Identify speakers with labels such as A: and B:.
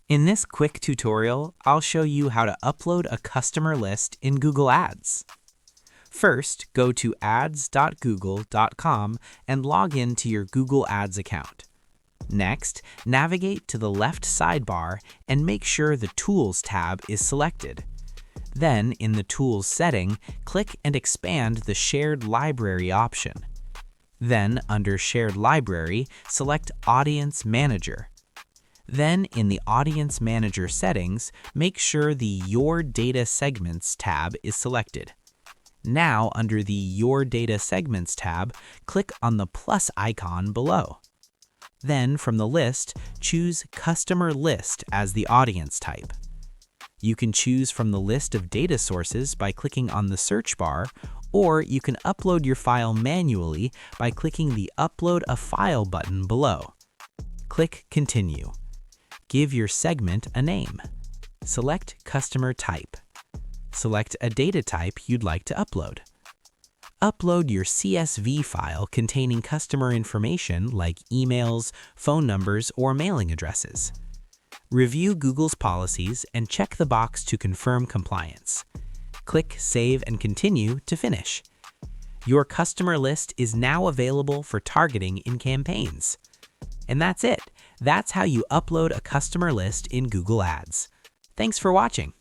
A: In this quick tutorial, I'll show you how to upload a customer list in Google Ads. First, go to ads.google.com and log in to your Google Ads account. Next, navigate to the left sidebar and make sure the Tools tab is selected. Then, in the Tools setting, click and expand the Shared Library option. Then, under Shared Library, select Audience Manager. Then, in the Audience Manager settings, make sure the Your Data Segments tab is selected. Now, under the Your Data Segments tab, click on the plus icon below. Then, from the list, choose Customer List as the audience type. You can choose from the list of data sources by clicking on the search bar, or you can upload your file manually by clicking the Upload a File button below. Click Continue. Give your segment a name. Select Customer Type. Select a data type you'd like to upload. Upload your CSV file containing customer information like emails, phone numbers, or mailing addresses. Review Google's policies and check the box to confirm compliance. Click Save and Continue to finish. Your customer list is now available for targeting in campaigns. And that's it. That's how you upload a customer list in Google Ads. Thanks for watching.